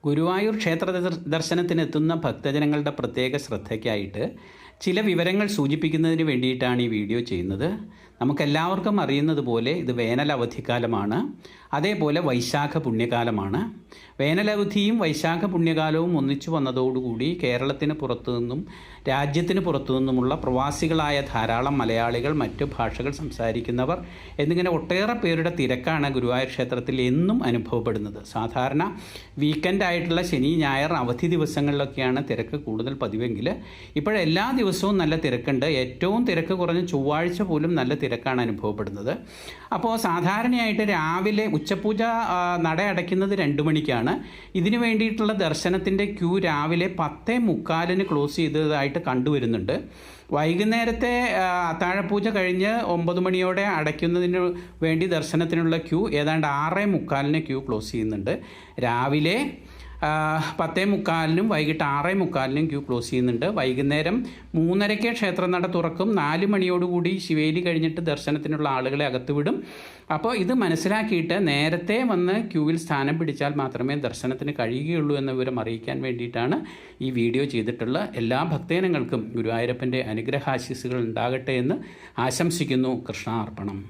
ഗുരുവായൂർ ക്ഷേത്ര ദർശനത്തിനെത്തുന്ന ഭക്തജനങ്ങളുടെ പ്രത്യേക ശ്രദ്ധയ്ക്കായിട്ട് ചില വിവരങ്ങൾ സൂചിപ്പിക്കുന്നതിന് വേണ്ടിയിട്ടാണ് ഈ വീഡിയോ ചെയ്യുന്നത്. നമുക്കെല്ലാവർക്കും അറിയുന്നത് പോലെ ഇത് വേനൽ അവധിക്കാലമാണ്, അതേപോലെ വൈശാഖ പുണ്യകാലമാണ്. വേനലവധിയും വൈശാഖ പുണ്യകാലവും ഒന്നിച്ചു വന്നതോടുകൂടി കേരളത്തിന് പുറത്തു നിന്നും രാജ്യത്തിന് പുറത്തു നിന്നുമുള്ള പ്രവാസികളായ ധാരാളം മലയാളികൾ, മറ്റു ഭാഷകൾ സംസാരിക്കുന്നവർ എന്നിങ്ങനെ ഒട്ടേറെ പേരുടെ തിരക്കാണ് ഗുരുവായൂർ ക്ഷേത്രത്തിൽ എന്നും അനുഭവപ്പെടുന്നത്. സാധാരണ വീക്കെൻഡായിട്ടുള്ള ശനി, ഞായർ അവധി ദിവസങ്ങളിലൊക്കെയാണ് തിരക്ക് കൂടുതൽ പതിവെങ്കിൽ ഇപ്പോഴെല്ലാ ദിവസവും നല്ല തിരക്കുണ്ട്. ഏറ്റവും തിരക്ക് കുറഞ്ഞ ചൊവ്വാഴ്ച പോലും നല്ല തിരക്കാണ് അനുഭവപ്പെടുന്നത്. അപ്പോൾ സാധാരണയായിട്ട് രാവിലെ ഉച്ചപൂജ നട അടയ്ക്കുന്നത് 2 മണിക്കാണ്. ഇതിനു വേണ്ടിയിട്ടുള്ള ദർശനത്തിൻ്റെ ക്യൂ രാവിലെ 10:45 ക്ലോസ് ചെയ്തതായിട്ട് കണ്ടുവരുന്നുണ്ട്. വൈകുന്നേരത്തെ അത്താഴപൂജ കഴിഞ്ഞ് 9 മണിയോടെ അടയ്ക്കുന്നതിന് വേണ്ടി ദർശനത്തിനുള്ള ക്യൂ ഏതാണ്ട് 6:45 ക്യൂ ക്ലോസ് ചെയ്യുന്നുണ്ട്. രാവിലെ 10:45 വൈകിട്ട് 6:45 ക്യൂ ക്ലോസ് ചെയ്യുന്നുണ്ട്. വൈകുന്നേരം 3:30 ക്ഷേത്രനട തുറക്കും. 4 മണിയോടുകൂടി ശിവേലി കഴിഞ്ഞിട്ട് ദർശനത്തിനുള്ള ആളുകളെ അകത്ത് വിടും. അപ്പോൾ ഇത് മനസ്സിലാക്കിയിട്ട് നേരത്തെ വന്ന് ക്യൂവിൽ സ്ഥാനം പിടിച്ചാൽ മാത്രമേ ദർശനത്തിന് കഴിയുകയുള്ളൂ എന്ന വിവരം അറിയിക്കാൻ വേണ്ടിയിട്ടാണ് ഈ വീഡിയോ ചെയ്തിട്ടുള്ള. എല്ലാ ഭക്തജനങ്ങൾക്കും ഗുരുവായൂരപ്പൻ്റെ അനുഗ്രഹാശിസ്സുകൾ ഉണ്ടാകട്ടെ എന്ന് ആശംസിക്കുന്നു. കൃഷ്ണാർപ്പണം.